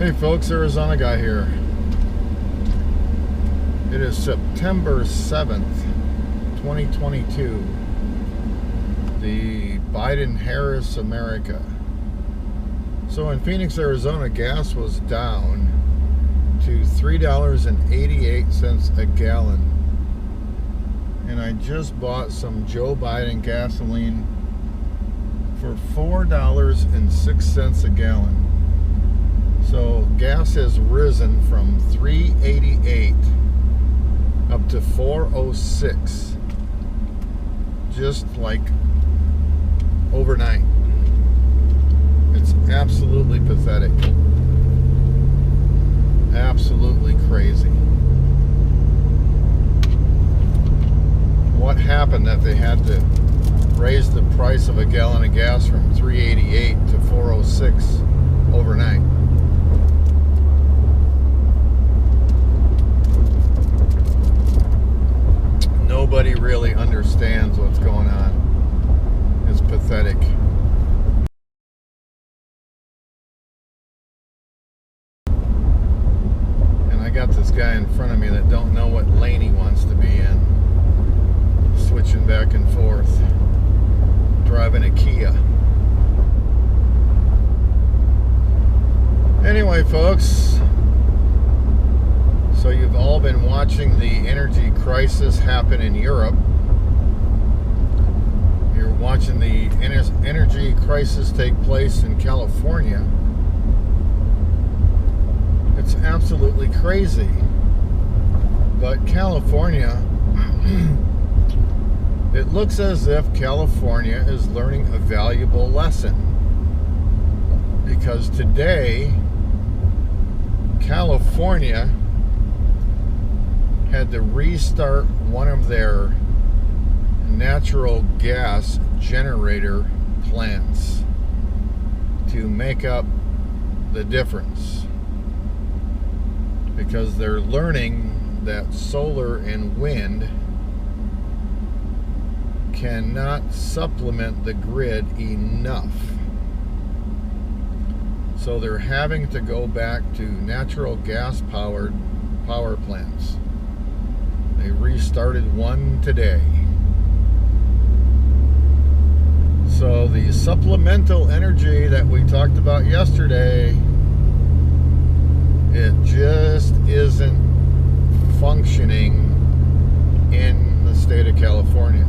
Hey folks, Arizona guy here. It is September 7th, 2022. The Biden-Harris America. So in Phoenix, Arizona, gas was down to $3.88 a gallon. And I just bought some Joe Biden gasoline for $4.06 a gallon. So gas has risen from $3.88 up to $4.06 just like overnight. It's absolutely pathetic. Absolutely crazy. What happened that they had to raise the price of a gallon of gas from $3.88 to $4.06 overnight? Nobody really understands what's going on. It's pathetic. And I got this guy in front of me that don't know what lane he wants to be in. Switching back and forth. Driving a Kia. Anyway, folks. So you've all been watching the energy crisis happen in Europe. You're watching the energy crisis take place in California. It's absolutely crazy. But California, it looks as if California is learning a valuable lesson. Because today, California had to restart one of their natural gas generator plants to make up the difference, because they're learning that solar and wind cannot supplement the grid enough. So they're having to go back to natural gas powered power plants. They restarted one today. So the supplemental energy that we talked about yesterday, it just isn't functioning in the state of California.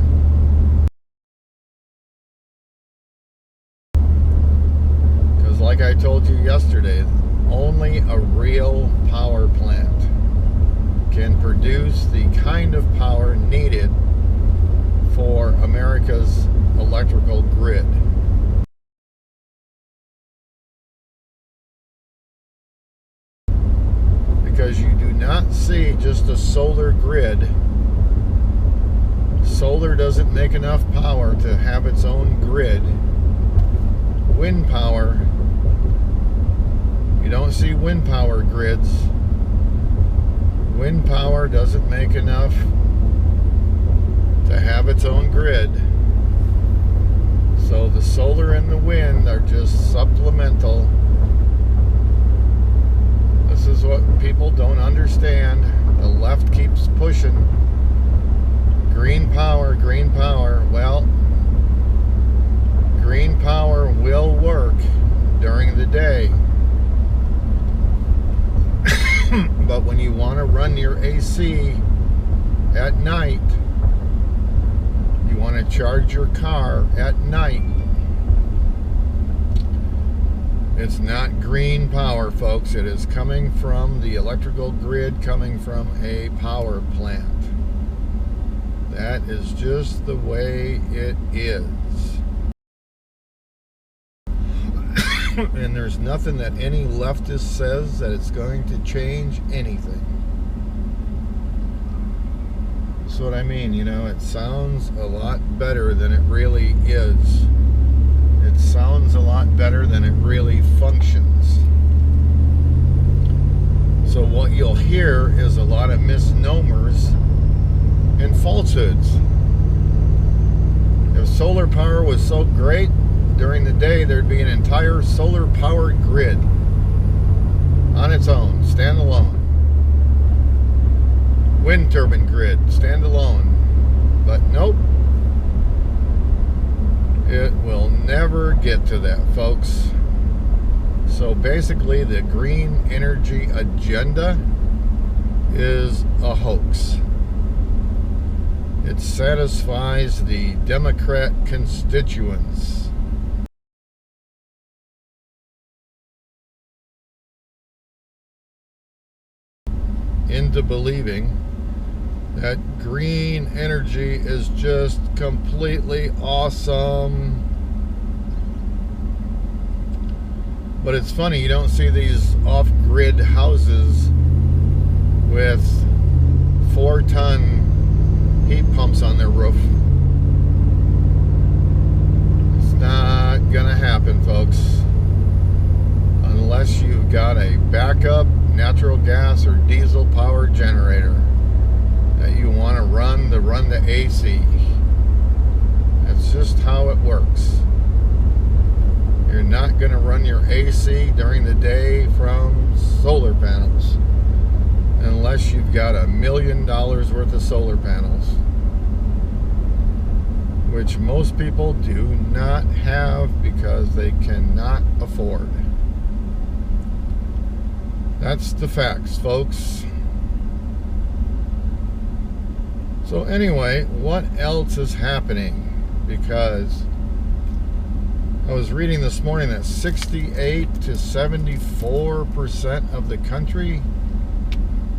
Because like I told you yesterday, only a real power plant can produce the kind of power needed for America's electrical grid. Because you do not see just a solar grid. Solar doesn't make enough power to have its own grid. Wind power, you don't see wind power grids. Wind power doesn't make enough to have its own grid. So the solar and the wind are just supplemental. This is what people don't understand. The left keeps pushing. Green power, green power. Well, green power will work during the day. But when you want to run your AC at night, you want to charge your car at night, it's not green power, folks. It is coming from the electrical grid, coming from a power plant. That is just the way it is. And there's nothing that any leftist says that it's going to change anything. That's what I mean. You know, it sounds a lot better than it really is. It sounds a lot better than it really functions. So what you'll hear is a lot of misnomers and falsehoods. If solar power was so great, during the day there'd be an entire solar powered grid. on its own, stand alone. Wind turbine grid, stand alone. But nope, it will never get to that, folks. So basically, the green energy agenda is a hoax. It satisfies the Democrat constituents. Into believing that green energy is just completely awesome. But it's funny, you don't see these off-grid houses with 4-ton heat pumps on their roof. It's not gonna happen, folks, unless you've got a backup natural gas or diesel power generator that you want to run the AC. That's just how it works. You're not going to run your AC during the day from solar panels unless you've got $1 million worth of solar panels, which most people do not have because they cannot afford. That's the facts, folks. So anyway, what else is happening? Because I was reading this morning that 68 to 74% of the country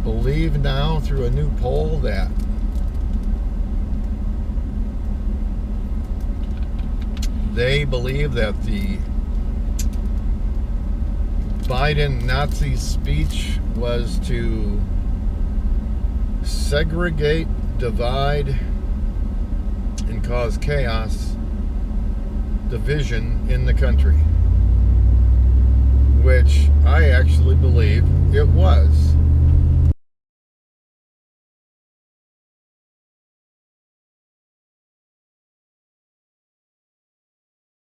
believe now through a new poll that they believe that the Biden Nazi speech was to segregate, divide, and cause chaos, division in the country, which I actually believe it was.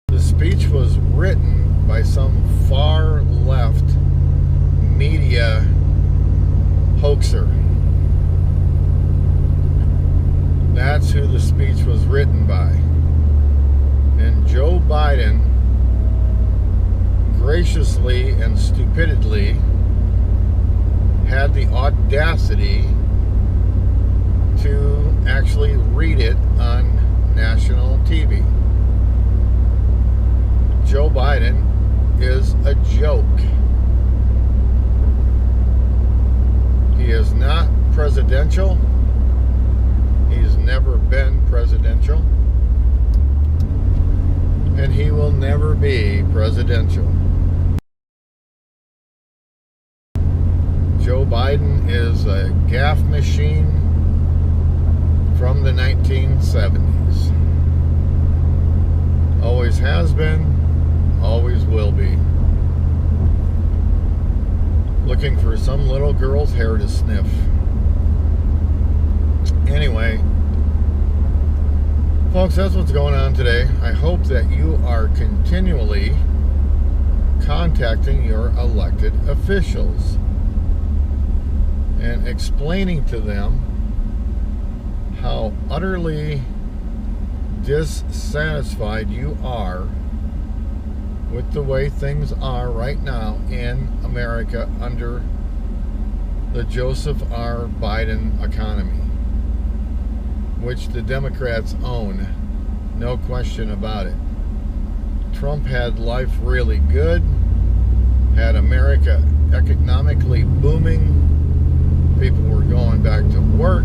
The speech was written by some far left media hoaxer. That's who the speech was written by. And Joe Biden graciously and stupidly had the audacity to actually read it on national TV. Joe Biden is a joke. He is not presidential. He's never been presidential. And he will never be presidential. Joe Biden is a gaffe machine from the 1970s. Always has been, always will be. Looking for some little girl's hair to sniff. Anyway, folks, that's what's going on today. I hope that you are continually contacting your elected officials and explaining to them how utterly dissatisfied you are with the way things are right now in America under the Joseph R. Biden economy, which the Democrats own, no question about it. Trump had life really good, had America economically booming, people were going back to work.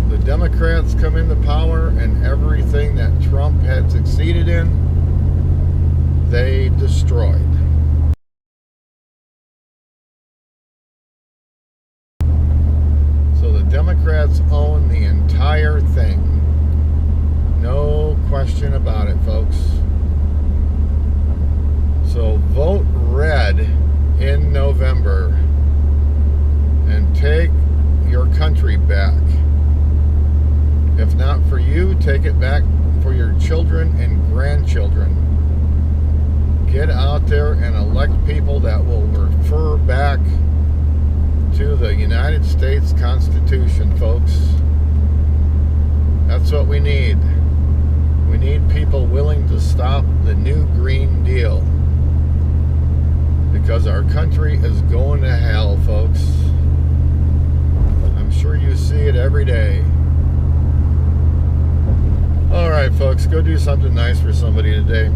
The Democrats come into power, and everything that Trump had succeeded in, they destroyed. So the Democrats own the entire thing. No question about it, folks. So vote red in November and take your country back. If not for you, take it back for your children and grandchildren. get out there and elect people that will refer back to the United States Constitution, folks. That's what we need. We need people willing to stop the new Green Deal, because our country is going to hell, folks. I'm sure you see it every day. All right, folks, go do something nice for somebody today.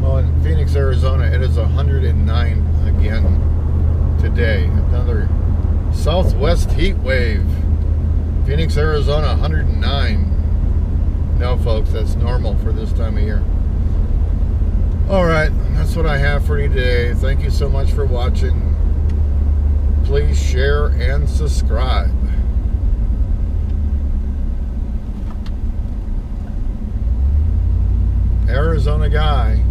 Well, in Phoenix, Arizona, it is 109 again today. Another southwest heat wave. Phoenix, Arizona, 109. No, folks, that's normal for this time of year. All right, that's what I have for you today. Thank you so much for watching. Please share and subscribe. Arizona guy.